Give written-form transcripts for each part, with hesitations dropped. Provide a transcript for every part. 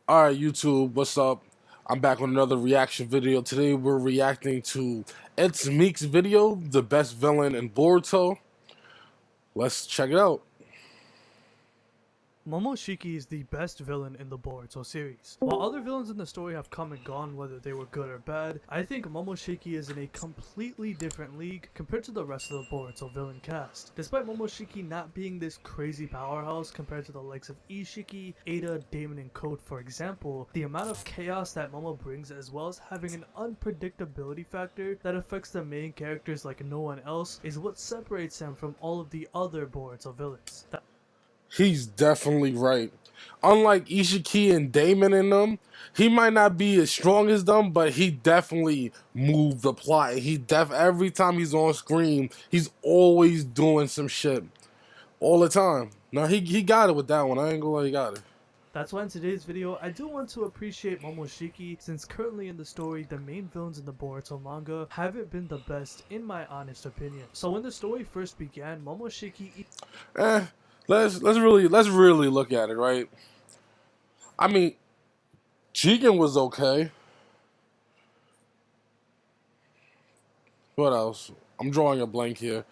Alright, YouTube, what's up? I'm back with another reaction video. Today we're reacting to It's Meek's video, The Best Villain in Boruto. Let's check it out. Momoshiki is the best villain in the Boruto series. While other villains in the story have come and gone whether they were good or bad, I think Momoshiki is in a completely different league compared to the rest of the Boruto villain cast. Despite Momoshiki not being this crazy powerhouse compared to the likes of Ishiki, Ada, Damon, and Code for example, the amount of chaos that Momo brings as well as having an unpredictability factor that affects the main characters like no one else is what separates him from all of the other Boruto villains. He's definitely right. Unlike Ishiki and Damon in them, he might not be as strong as them, but he definitely moved the plot. Every time he's on screen, he's always doing some shit. All the time. No, he got it with that one. I ain't gonna lie, he got it. That's why in today's video, I do want to appreciate Momoshiki since currently in the story, the main villains in the Boruto manga haven't been the best in my honest opinion. So when the story first began, Momoshiki Eh, let's really look at it, right? I mean, Jigen was okay. What else? I'm drawing a blank here.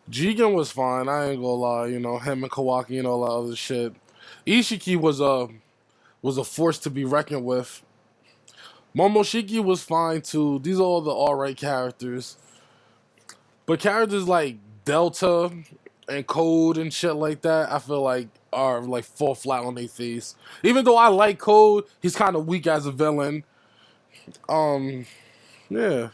Jigen was fine. I ain't gonna lie. You know, him and Kawaki and all that other shit. Ishiki was a force to be reckoned with. Momoshiki was fine too. These are all the alright characters. But characters like Delta and Code and shit like that, I feel like are like fall flat on their face. Even though I like Code, he's kind of weak as a villain. Yeah.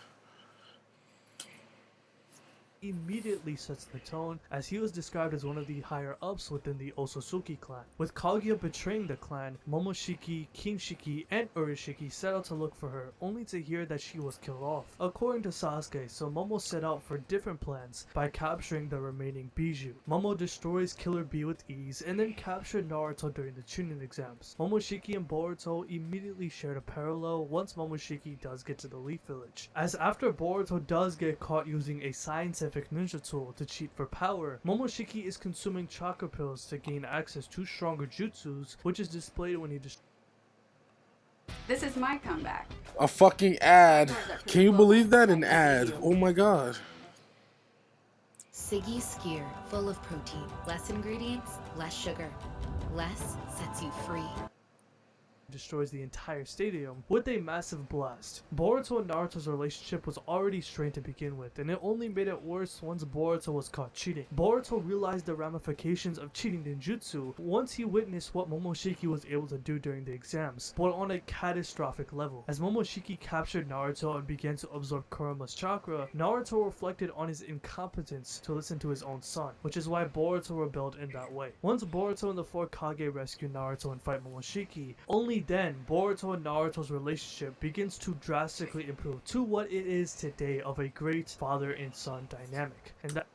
immediately sets the tone as he was described as one of the higher ups within the Otsutsuki clan. With Kaguya betraying the clan, Momoshiki, Kinshiki, and Urashiki set out to look for her, only to hear that she was killed off. According to Sasuke, so Momo set out for different plans by capturing the remaining Bijou. Momo destroys Killer Bee with ease and then captured Naruto during the Chunin exams. Momoshiki and Boruto immediately shared a parallel once Momoshiki does get to the Leaf Village. As after Boruto does get caught using a scientific ninja tool to cheat for power, Momoshiki is consuming chakra pills to gain access to stronger jutsus, which is displayed when he This is my comeback. A fucking ad. Can you believe that? An ad. Oh my god. Siggy Skier, full of protein, less ingredients, less sugar. Less sets you free. destroys the entire stadium with a massive blast. Boruto and Naruto's relationship was already strained to begin with, and it only made it worse once Boruto was caught cheating. Boruto realized the ramifications of cheating ninjutsu once he witnessed what Momoshiki was able to do during the exams, but on a catastrophic level. As Momoshiki captured Naruto and began to absorb Kurama's chakra, Naruto reflected on his incompetence to listen to his own son, which is why Boruto rebelled in that way. Once Boruto and the four Kage rescue Naruto and fight Momoshiki, only then Boruto and Naruto's relationship begins to drastically improve to what it is today of a great father and son dynamic. And that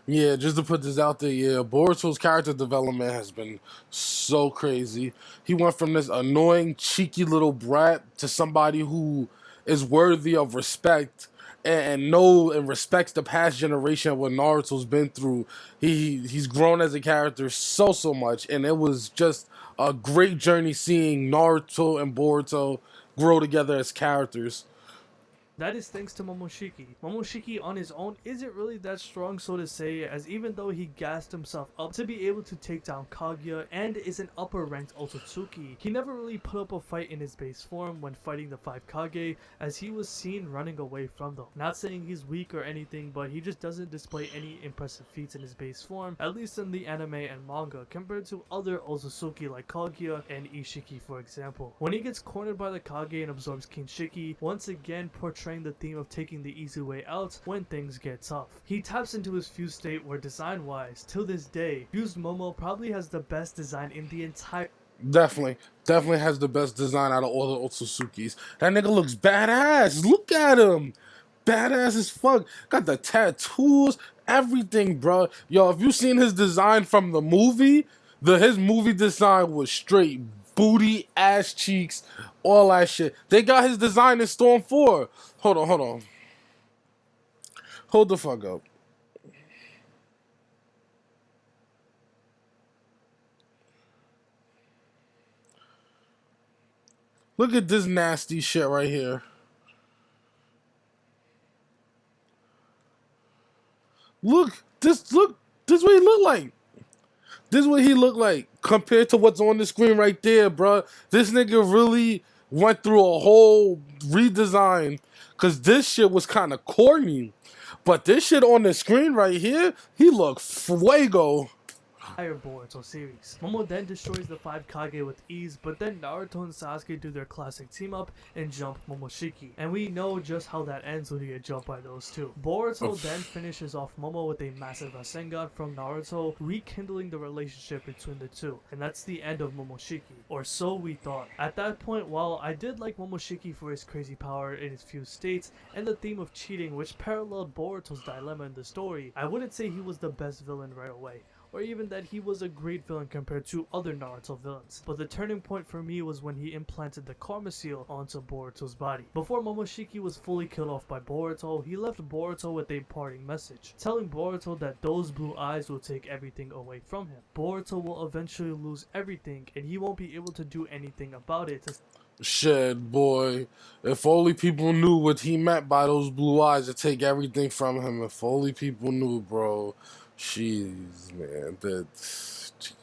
Yeah, just to put this out there, yeah, Boruto's character development has been so crazy. He went from this annoying, cheeky little brat to somebody who is worthy of respect and know and respects the past generation of what Naruto's been through. He's grown as a character so much, and it was just a great journey seeing Naruto and Boruto grow together as characters. That is thanks to Momoshiki. Momoshiki on his own isn't really that strong, so to say, as even though he gassed himself up to be able to take down Kaguya and is an upper ranked Otsutsuki, he never really put up a fight in his base form when fighting the 5 Kage, as he was seen running away from them. Not saying he's weak or anything, but he just doesn't display any impressive feats in his base form, at least in the anime and manga, compared to other Otsutsuki like Kaguya and Ishiki for example. When he gets cornered by the Kage and absorbs Kinshiki, once again portraying the theme of taking the easy way out when things get tough. He taps into his fused state where design-wise, till this day, Fused Momo probably has the best design in the entire Definitely has the best design out of all the Otsutsukis. That nigga looks badass. Look at him. Badass as fuck. Got the tattoos, everything, bro. Yo, if you seen his design from the movie, his movie design was straight booty, ass cheeks, all that shit. They got his design in Storm 4. Hold on. Hold the fuck up. Look at this nasty shit right here. Look, this is what he look like. This is what he looked like compared to what's on the screen right there, bruh. This nigga really went through a whole redesign because this shit was kind of corny. But this shit on the screen right here, he looked fuego. Entire Boruto series. Momo then destroys the 5 Kage with ease, but then Naruto and Sasuke do their classic team up and jump Momoshiki. And we know just how that ends when you get jumped by those two. Boruto then finishes off Momo with a massive Rasengan from Naruto, rekindling the relationship between the two. And that's the end of Momoshiki, or so we thought. At that point, while I did like Momoshiki for his crazy power in his few states, and the theme of cheating which paralleled Boruto's dilemma in the story, I wouldn't say he was the best villain right away, or even that he was a great villain compared to other Naruto villains. But the turning point for me was when he implanted the Karma Seal onto Boruto's body. Before Momoshiki was fully killed off by Boruto, he left Boruto with a parting message, telling Boruto that those blue eyes will take everything away from him. Boruto will eventually lose everything and he won't be able to do anything about it. Shit, boy. If only people knew what he meant by those blue eyes to take everything from him. If only people knew, bro. Jeez, man. That's...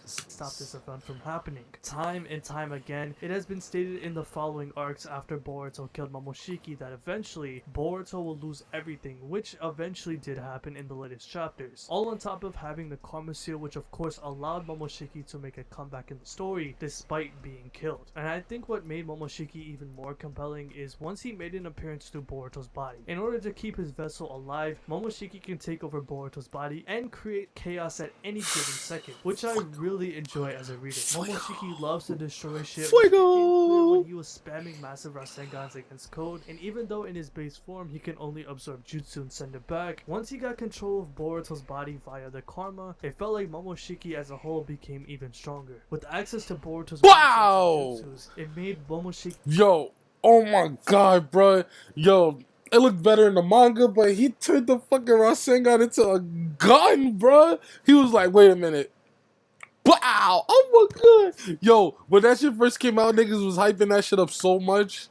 Stop this event from happening. Time and time again, it has been stated in the following arcs after Boruto killed Momoshiki that eventually Boruto will lose everything, which eventually did happen in the latest chapters. All on top of having the Karma Seal, which of course allowed Momoshiki to make a comeback in the story despite being killed. And I think what made Momoshiki even more compelling is once he made an appearance to Boruto's body. In order to keep his vessel alive, Momoshiki can take over Boruto's body and create chaos at any given second, which I really enjoy as a reader. Momoshiki loves to destroy shit, which became clear when he was spamming massive Rasengans against Code, and even though in his base form he can only absorb jutsu and send it back, once he got control of Boruto's body via the karma, it felt like Momoshiki as a whole became even stronger. With access to Boruto's jutsus, it made Momoshiki... Yo, oh my god, bro. Yo, it looked better in the manga, but he turned the fucking Rasengan into a gun, bro. He was like, wait a minute. Wow! Oh my god! Yo, when that shit first came out, niggas was hyping that shit up so much.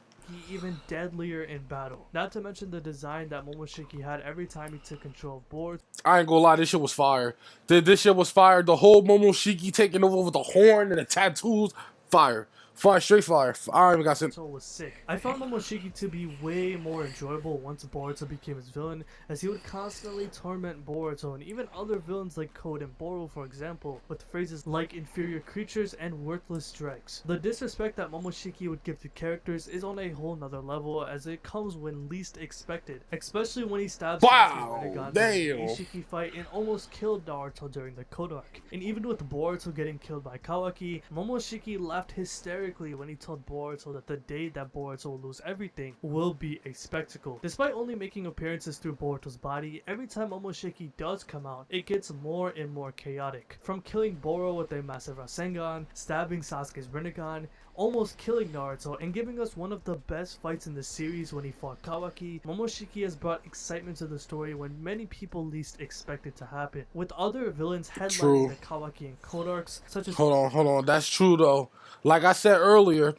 Even deadlier in battle. Not to mention the design that Momoshiki had every time he took control of Boruto. I ain't gonna lie, this shit was fire. This shit was fire. The whole Momoshiki taking over with the horn and the tattoos, fire. Fire, straight fire. I even got sent. Was sick. I found Momoshiki to be way more enjoyable once Boruto became his villain, as he would constantly torment Boruto and even other villains like Code and Boru, for example, with phrases like inferior creatures and worthless dregs. The disrespect that Momoshiki would give to characters is on a whole nother level, as it comes when least expected, especially when he stabs Sasuke during the Ishiki fight and almost killed Naruto during the Code arc. And even with Boruto getting killed by Kawaki, Momoshiki laughed hysterically when he told Boruto that the day that Boruto will lose everything will be a spectacle. Despite only making appearances through Boruto's body, every time Momoshiki does come out, it gets more and more chaotic. From killing Boru with a massive Rasengan, stabbing Sasuke's Rinnegan, almost killing Naruto, and giving us one of the best fights in the series when he fought Kawaki, Momoshiki has brought excitement to the story when many people least expect it to happen. With other villains headlining the Kawaki and Code arcs, such as... Hold on. That's true, though. Like I said earlier,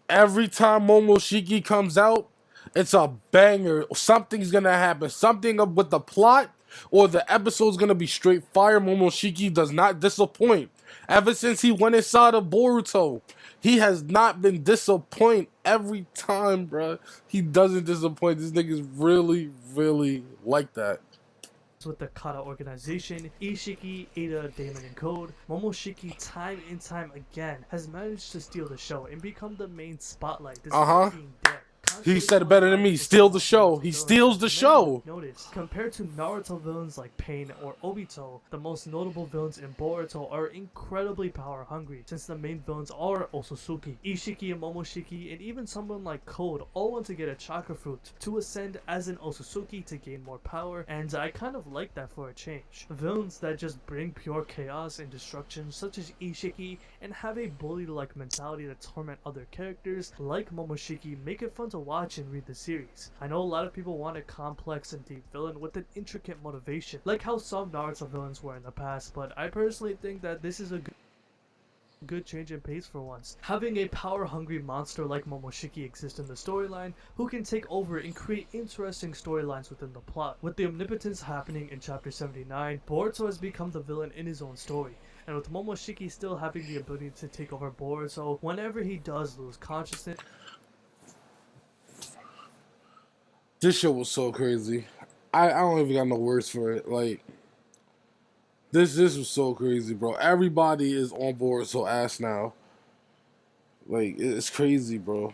every time Momoshiki comes out, it's a banger. Something's gonna happen. Something up with the plot, or the episode's gonna be straight fire. Momoshiki does not disappoint. Ever since he went inside of Boruto, he has not been disappointed every time, bro. He doesn't disappoint. This nigga's really, really like that. With the Kata organization, Ishiki, Ada, Damon, and Code, Momoshiki time and time again has managed to steal the show and become the main spotlight despite being dead. He said it better than me. Steal the show. He steals the show. Notice, compared to Naruto villains like Pain or Obito, the most notable villains in Boruto are incredibly power hungry, since the main villains are Otsutsuki. Ishiki and Momoshiki, and even someone like Code, all want to get a chakra fruit to ascend as an Otsutsuki to gain more power, and I kind of like that for a change. Villains that just bring pure chaos and destruction, such as Ishiki, and have a bully-like mentality to torment other characters like Momoshiki, make it fun to watch and read the series. I know a lot of people want a complex and deep villain with an intricate motivation, like how some Naruto villains were in the past, but I personally think that this is a good... good change in pace for once. Having a power-hungry monster like Momoshiki exist in the storyline, who can take over and create interesting storylines within the plot. With the omnipotence happening in chapter 79, Boruto has become the villain in his own story. And with Momoshiki still having the ability to take over Boruto whenever he does lose consciousness. This shit was so crazy. I don't even got no words for it. Like, this was so crazy, bro. Everybody is on Boruto ass now. Like, it's crazy, bro.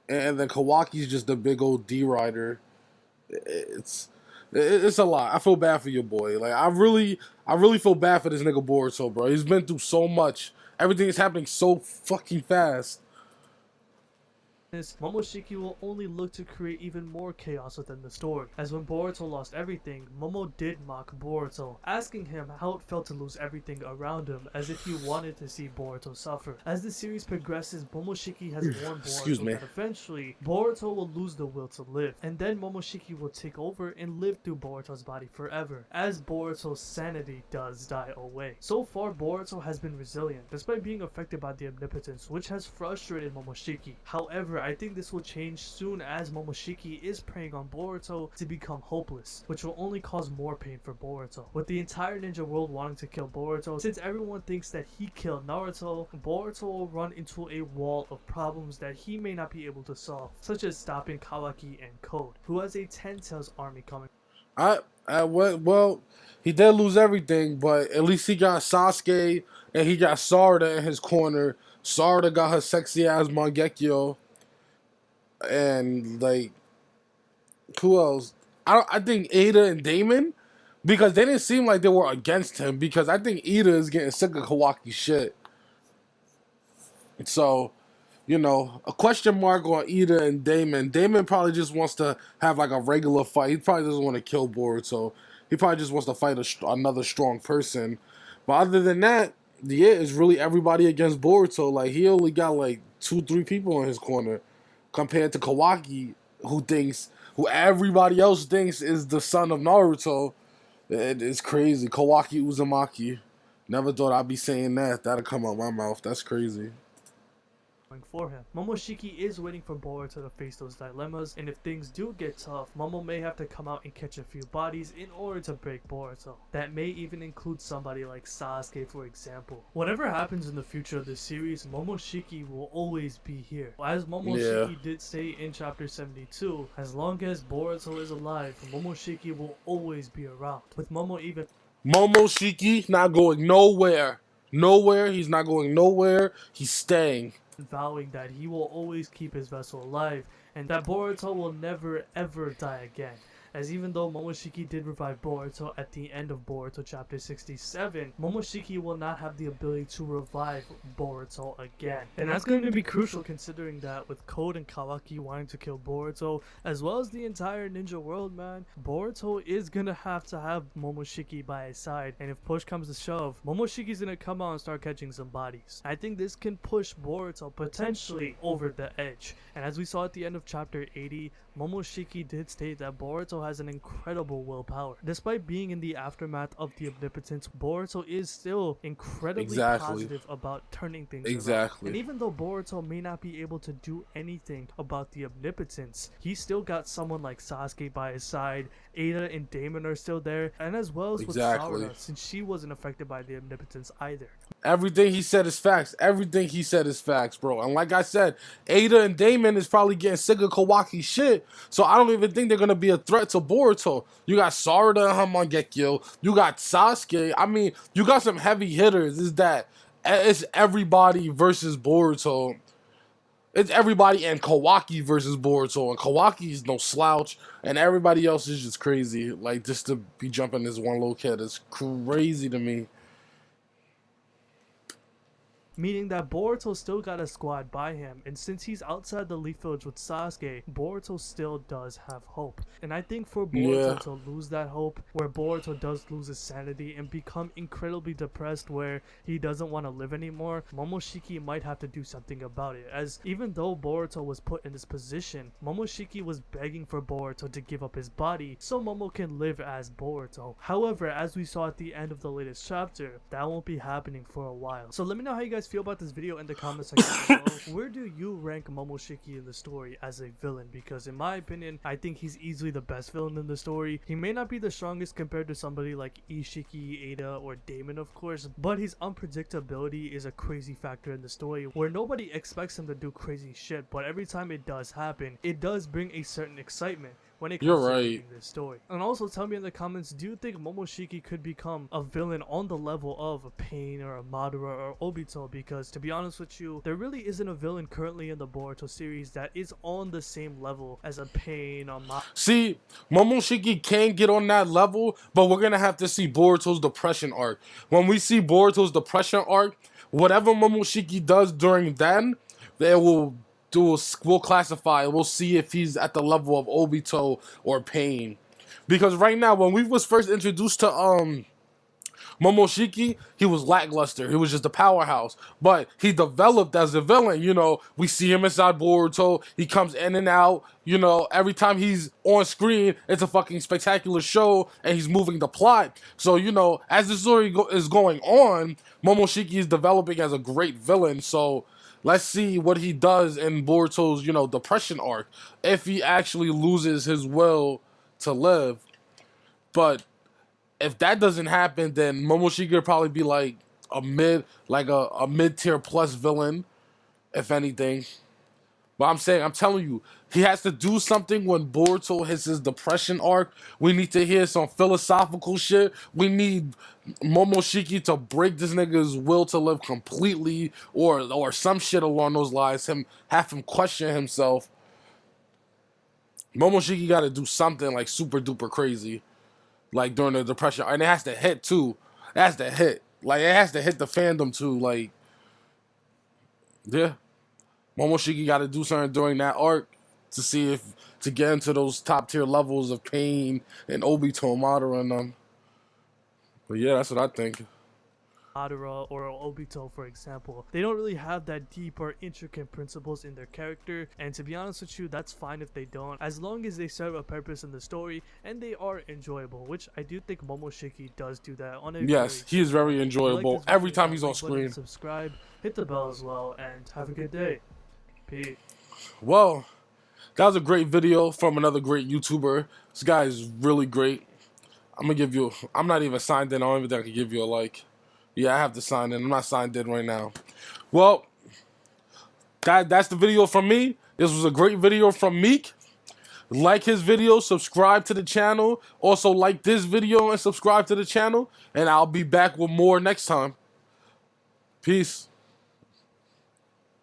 And then Kawaki's just a big old D rider. It's a lot. I feel bad for your boy. Like, I really feel bad for this nigga Boruto, bro. He's been through so much. Everything is happening so fucking fast. Momoshiki will only look to create even more chaos within the story, as when Boruto lost everything, Momo did mock Boruto, asking him how it felt to lose everything around him, as if he wanted to see Boruto suffer. As the series progresses, Momoshiki has warned Boruto that eventually, Boruto will lose the will to live, and then Momoshiki will take over and live through Boruto's body forever, as Boruto's sanity does die away. So far, Boruto has been resilient, despite being affected by the omnipotence, which has frustrated Momoshiki. However, I think this will change soon as Momoshiki is preying on Boruto to become hopeless, which will only cause more pain for Boruto. With the entire ninja world wanting to kill Boruto, since everyone thinks that he killed Naruto, Boruto will run into a wall of problems that he may not be able to solve, such as stopping Kawaki and Code, who has a 10 Tails army coming. Well, he did lose everything, but at least he got Sasuke and he got Sarada in his corner. Sarada got her sexy ass Mangekyo. And like, who else? I think Ada and Damon, because they didn't seem like they were against him. Because I think Ada is getting sick of Kawaki's shit. So, you know, a question mark on Ada and Damon. Damon probably just wants to have like a regular fight. He probably doesn't want to kill Boruto. He probably just wants to fight another strong person. But other than that, yeah, it's really everybody against Boruto. Like, he only got like 2-3 people in his corner. Compared to Kawaki, who everybody else thinks is the son of Naruto. It's crazy. Kawaki Uzumaki. Never thought I'd be saying that. That'll come out my mouth. That's crazy. For him. Momoshiki is waiting for Boruto to face those dilemmas, and if things do get tough, Momo may have to come out and catch a few bodies in order to break Boruto. That may even include somebody like Sasuke, for example. Whatever happens in the future of this series, Momoshiki will always be here. As Momoshiki did say in chapter 72, as long as Boruto is alive, Momoshiki will always be around. With Momoshiki not going nowhere. He's not going nowhere. He's staying. Vowing that he will always keep his vessel alive and that Boruto will never ever die again. As even though Momoshiki did revive Boruto at the end of Boruto chapter 67, Momoshiki will not have the ability to revive Boruto again. And that's going to be crucial considering that with Code and Kawaki wanting to kill Boruto, as well as the entire ninja world, man, Boruto is going to have Momoshiki by his side. And if push comes to shove, Momoshiki's going to come out and start catching some bodies. I think this can push Boruto potentially over the edge. And as we saw at the end of chapter 80, Momoshiki did state that Boruto has an incredible willpower. Despite being in the aftermath of the omnipotence, Boruto is still incredibly positive about turning things around. And even though Boruto may not be able to do anything about the omnipotence, he still got someone like Sasuke by his side, Ada and Damon are still there, and as well as with Sarada, since she wasn't affected by the omnipotence either. Everything he said is facts. Bro. And like I said, Ada and Damon is probably getting sick of Kawaki's shit. So I don't even think they're going to be a threat to Boruto. You got Sarada and Mangekyo. You got Sasuke. I mean, you got some heavy hitters. It's everybody versus Boruto. It's everybody and Kawaki versus Boruto. And Kawaki is no slouch. And everybody else is just crazy. Like, just to be jumping this one low kid is crazy to me. Meaning that Boruto still got a squad by him, and since he's outside the Leaf Village with Sasuke, Boruto still does have hope. And I think for Boruto to lose that hope, where Boruto does lose his sanity and become incredibly depressed where he doesn't want to live anymore, Momoshiki might have to do something about it, as even though Boruto was put in this position, Momoshiki was begging for Boruto to give up his body so Momo can live as Boruto. However, as we saw at the end of the latest chapter, that won't be happening for a while. So let me know how you guys feel about this video in the comment section below. Where do you rank Momoshiki in the story as a villain? Because in my opinion, I think he's easily the best villain in the story. He may not be the strongest compared to somebody like Ishiki, Ada, or Damon, of course, but his unpredictability is a crazy factor in the story where nobody expects him to do crazy shit, but every time it does happen, it does bring a certain excitement when it comes You're to right. reading this story. And also tell me in the comments, do you think Momoshiki could become a villain on the level of a Pain or a Madara or Obito? Because to be honest with you, there really isn't a villain currently in the Boruto series that is on the same level as a Pain or Madara. See, Momoshiki can get on that level, but we're gonna have to see Boruto's depression arc. When we see Boruto's depression arc, whatever Momoshiki does during then, they will we'll classify. We'll see if he's at the level of Obito or Pain. Because right now, when we was first introduced to Momoshiki, he was lackluster. He was just a powerhouse. But he developed as a villain. You know, we see him inside Boruto. He comes in and out. You know, every time he's on screen, it's a fucking spectacular show, and he's moving the plot. So, you know, as the story is going on, Momoshiki is developing as a great villain. So, let's see what he does in Boruto's, you know, depression arc. If he actually loses his will to live. But if that doesn't happen, then Momoshiki would probably be like a mid-tier plus villain, if anything. But I'm telling you, he has to do something when Boruto hits his depression arc. We need to hear some philosophical shit. We need Momoshiki to break this nigga's will to live completely, or some shit along those lines. Have him question himself. Momoshiki got to do something like super duper crazy, like during the depression, and it has to hit too. It has to hit. Like it has to hit the fandom too. Like, yeah. Momoshiki got to do something during that arc to get into those top tier levels of Pain and Obito and Madara and them. But yeah, that's what I think. Madara or Obito, for example, they don't really have that deep or intricate principles in their character, and to be honest with you, that's fine if they don't, as long as they serve a purpose in the story and they are enjoyable, which I do think Momoshiki does do that on a Yes, he is very enjoyable every time he's on screen. Subscribe, hit the bell as well, and have a good day. Peace. Well, that was a great video from another great YouTuber. This guy is really great. I'm not even signed in. I don't even think I can give you a like. Yeah, I have to sign in. I'm not signed in right now. Well, that's the video from me. This was a great video from Meek. Like his video, subscribe to the channel. Also like this video and subscribe to the channel. And I'll be back with more next time. Peace.